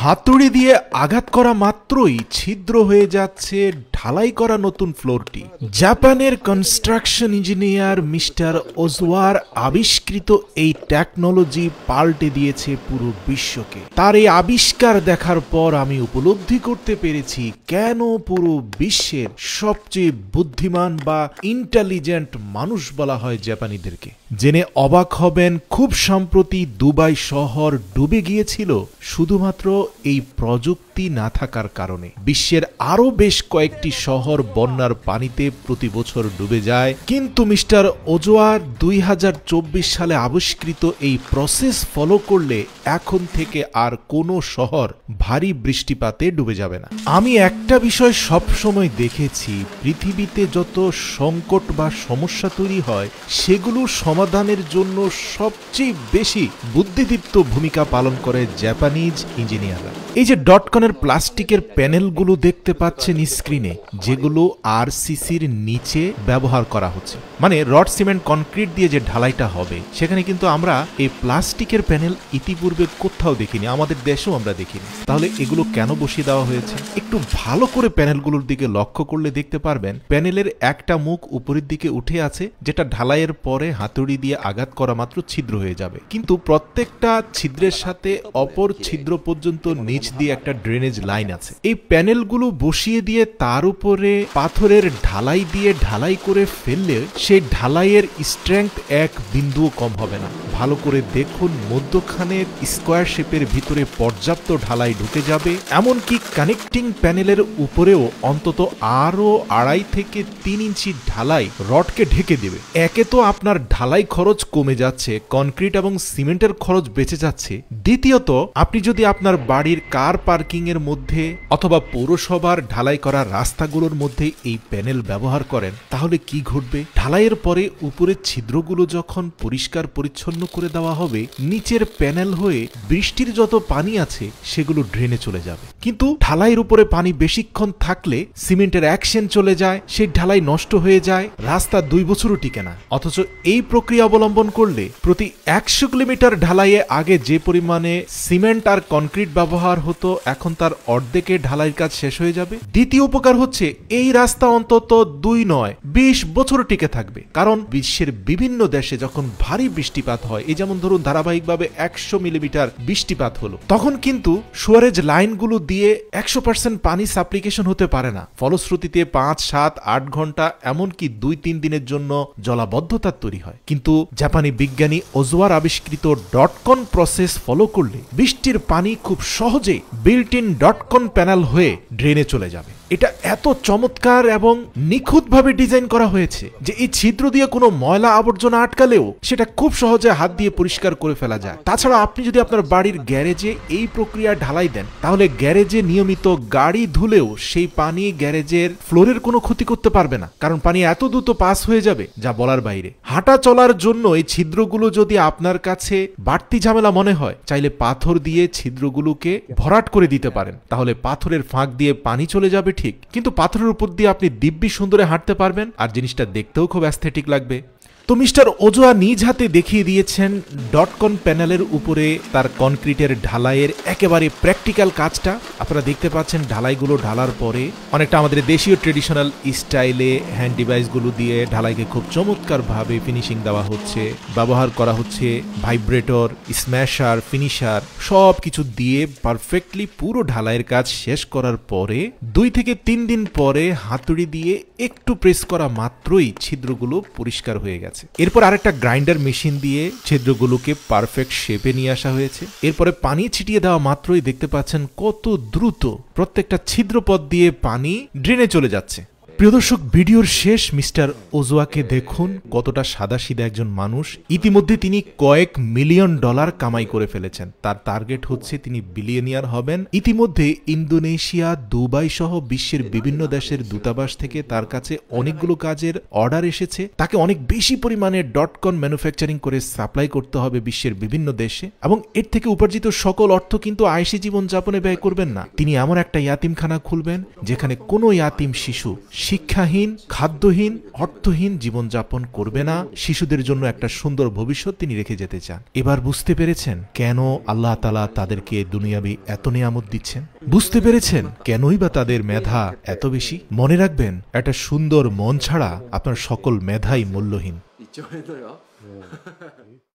হাতুড়ি দিয়ে আঘাত করা মাত্রই ছিদ্র হয়ে যাচ্ছে ঢালাই করা নতুন ফ্লোরটি। জাপানের কনস্ট্রাকশন ইঞ্জিনিয়ার মিস্টার ওজোয়ার আবিষ্কৃত এই টেকনোলজি পাল্টে দিয়েছে পুরো বিশ্বকে। তার এই আবিষ্কার দেখার পর আমি উপলব্ধি করতে পেরেছি কেন পুরো বিশ্বের সবচেয়ে বুদ্ধিমান বা ইন্টেলিজেন্ট মানুষ বলা হয় জাপানিদেরকে। জেনে অবাক হবেন, খুব সম্প্রতি দুবাই শহর ডুবে গিয়েছিল শুধুমাত্র এই প্রযুক্তি না থাকার কারণে। বিশ্বের আরো বেশ কয়েকটি শহর বন্যার পানিতে প্রতি বছর ডুবে যায়, কিন্তু মিস্টার ওজোয়ার 2024 সালে আবিষ্কৃত এই প্রসেস ফলো করলে এখন থেকে আর কোনো শহর ভারী বৃষ্টিপাতে ডুবে যাবে না। আমি একটা বিষয় সবসময় দেখেছি, পৃথিবীতে যত সংকট বা সমস্যা তৈরি হয় সেগুলো সমাধানের জন্য সবচেয়ে বেশি বুদ্ধিদীপ্ত ভূমিকা পালন করে জাপানিজ ইঞ্জিনিয়াররা। এই যে ডটকনের প্লাস্টিকের প্যানেলগুলো দেখতে পাচ্ছেন স্ক্রিনে, যেগুলো আরসিসির নিচে ব্যবহার করা হচ্ছে, মানে রড সিমেন্ট কনক্রিট দিয়ে যে ঢালাইটা হবে, সেখানে কিন্তু আমরা এই প্লাস্টিকের প্যানেল ইতিপূর্বে কোথাও দেখিনি, আমাদের দেশেও আমরা দেখিনি। তাহলে এগুলো কেন বসিয়ে দেওয়া হয়েছে? একটু ভালো করে প্যানেলগুলোর দিকে লক্ষ্য করলে দেখতে পারবেন প্যানেলের একটা মুখ উপরের দিকে উঠে আছে, যেটা ঢালাইয়ের পরে হাতুড়ি দিয়ে আঘাত করা মাত্র ছিদ্র হয়ে যাবে। কিন্তু প্রত্যেকটা ছিদ্রের সাথে অপর ছিদ্র পর্যন্ত নিচ দিয়ে একটা ড্রেনেজ লাইন আছে। এই প্যানেলগুলো বসিয়ে দিয়ে তার উপরে পাথরের ঢালাই দিয়ে ঢালাই করে ফেললে সেই ঢালাইয়ের স্ট্রেংথ এক বিন্দুও কম হবে না। ভালো করে দেখুন, মধ্যখানের স্কোয়ার শেপের ভিতরে পর্যাপ্ত ঢালাই ঢুকে যাবে, এমনকি কানেক্টিং প্যানেলের উপরেও অন্তত আরো 2.5 থেকে 3 ইঞ্চি ঢালাই রডকে ঢেকে দেবে। একে তো আপনার ঢালাই খরচ কমে যাচ্ছে, কনক্রিট এবং সিমেন্টের খরচ বেঁচে যাচ্ছে। দ্বিতীয়ত, আপনি যদি আপনার বাড়ির কার পার্কিং এর মধ্যে অথবা পৌরসভার ঢালাই করা রাস্তাগুলোর মধ্যে এই প্যানেল ব্যবহার করেন, তাহলে কি ঘটবে? ঢালাইয়ের পরে উপরের ছিদ্রগুলো যখন পরিষ্কার পরিচ্ছন্ন করে দেওয়া হবে, নিচের প্যানেল হয়ে বৃষ্টির যত পানি আছে সেগুলো ড্রেনে চলে যাবে। কিন্তু ঢালাইয়ের উপরে পানি বেশিক্ষণ থাকলে সিমেন্টের অ্যাকশন চলে যায়, সেই ঢালাই নষ্ট হয়ে যায়, রাস্তা 2 বছরও টিকে না। অথচ এই প্রক্রিয়া অবলম্বন করলে প্রতি 100 কিলোমিটার ঢালাইয়ে আগে যে পরিমাণে সিমেন্ট আর কনক্রিট ব্যবহার হতো, এখন তার অর্ধেকে ঢালাইয়ের কাজ শেষ হয়ে যাবে। দ্বিতীয় উপকার হচ্ছে, এই রাস্তা অন্তত 2 নয় 20 বছর টিকে থাকবে। কারণ বিশ্বের বিভিন্ন দেশে যখন ভারী বৃষ্টিপাত হয়, এই যেমন ধরুন ধারাবাহিকভাবে 100 মিলিমিটার বৃষ্টিপাত হলো, তখন কিন্তু সুয়ারেজ লাইনগুলো দিয়ে 100% পানি সাপ্লিকেশন হতে পারে না। ফলশ্রুতিতে 5, 7, 8 ঘন্টা এমনকি 2-3 দিনের জন্য জলাবদ্ধতা তৈরি হয়। কিন্তু জাপানি বিজ্ঞানী ওজোয়ার আবিষ্কৃত ডটকন প্রসেস ফলো করলে বৃষ্টির পানি খুব সহজে বিল্ট ইন ডটকন প্যানেল হয়ে ড্রেনে চলে যাবে। এটা এত চমৎকার এবং নিখুঁতভাবে ডিজাইন করা হয়েছে যে এই ছিদ্র দিয়ে কোনো ময়লা আবর্জনা আটকালেও সেটা খুব সহজে হাত দিয়ে পরিষ্কার করে ফেলা যায়। তাছাড়া আপনি যদি আপনার বাড়ির গ্যারেজে এই প্রক্রিয়া ঢালাই দেন, তাহলে গ্যারেজে নিয়মিত গাড়ি ধুলেও সেই পানি গ্যারেজের ফ্লোরের কোনো ক্ষতি করতে পারবে না, কারণ পানি এত দ্রুত পাস হয়ে যাবে যা বলার বাইরে। হাঁটা চলার জন্য এই ছিদ্রগুলো যদি আপনার কাছে বাড়তি ঝামেলা মনে হয়, চাইলে পাথর দিয়ে ছিদ্রগুলোকে ভরাট করে দিতে পারেন, তাহলে পাথরের ফাঁক দিয়ে পানি চলে যাবে ঠিক, কিন্তু পাথরের উপর দিয়ে আপনি দিব্যি সুন্দরে হাঁটতে পারবেন, আর জিনিসটা দেখতেও খুব অ্যাস্থেটিক লাগবে। তো মিস্টার ওজোয়া নিজ হাতে দেখিয়ে দিয়েছেন ডটকন প্যানেলের উপরে তার কনক্রিটের ঢালাইয়ের একেবারে প্র্যাকটিক্যাল কাজটা। আপনারা দেখতে পাচ্ছেন ঢালাইগুলো ঢালার পরে অনেকটা আমাদের দেশীয় ট্রেডিশনাল স্টাইলে হ্যান্ড ডিভাইসগুলো দিয়ে ঢালাইকে খুব চমৎকারভাবে ফিনিশিং দেওয়া হচ্ছে। ব্যবহার করা হচ্ছে ভাইব্রেটর, স্ম্যাশার, ফিনিশার, সব কিছু দিয়ে পারফেক্টলি পুরো ঢালাইয়ের কাজ শেষ করার পরে 2 থেকে 3 দিন পরে হাতুড়ি দিয়ে একটু প্রেস করা মাত্রই ছিদ্রগুলো পরিষ্কার হয়ে গেছে। এরপর আরেকটা গ্রাইন্ডার মেশিন দিয়ে ছিদ্রগুলোকে পারফেক্ট শেপে নিয়ে আসা হয়েছে। এরপরে পানি ছিটিয়ে দেওয়া মাত্রই দেখতে পাচ্ছেন কত দ্রুত প্রত্যেকটা ছিদ্রপথ দিয়ে পানি ড্রেনে চলে যাচ্ছে। প্রিয় দর্শক, ভিডিওর শেষ মিস্টার ওজোয়াকে দেখুন, কতটা সাদাসিধা একজন মানুষ। ইতিমধ্যে তিনি কয়েক মিলিয়ন ডলার কামাই করে ফেলেছেন। তার টার্গেট হচ্ছে তিনি বিলিয়নিয়ার হবেন। ইতিমধ্যে ইন্দোনেশিয়া, দুবাই সহ বিশ্বের বিভিন্ন দেশের দূতাবাস থেকে তার কাছে অনেকগুলো কাজের অর্ডার এসেছে। তাকে অনেক বেশি পরিমাণে ডটকন ম্যানুফ্যাকচারিং করে সাপ্লাই করতে হবে বিশ্বের বিভিন্ন দেশে, এবং এর থেকে উপার্জিত সকল অর্থ কিন্তু আয়েশি জীবনযাপনে ব্যয় করবেন না। তিনি এমন একটা ইয়াতিমখানা খুলবেন যেখানে কোনো ইয়াতিম শিশু শিক্ষাহীন, খাদ্যহীন, অর্থহীন জীবনযাপন করবে না। শিশুদের জন্য একটা সুন্দর ভবিষ্যৎ তিনি রেখে যেতে চান। এবার বুঝতে পেরেছেন কেন আল্লাহ তাআলা তাদেরকে দুনিয়াবি এত নিয়ামত দিচ্ছেন? বুঝতে পেরেছেন কেনই বা তাদের মেধা এত বেশি? মনে রাখবেন, একটা সুন্দর মন ছাড়া আপনার সকল মেধাই মূল্যহীন।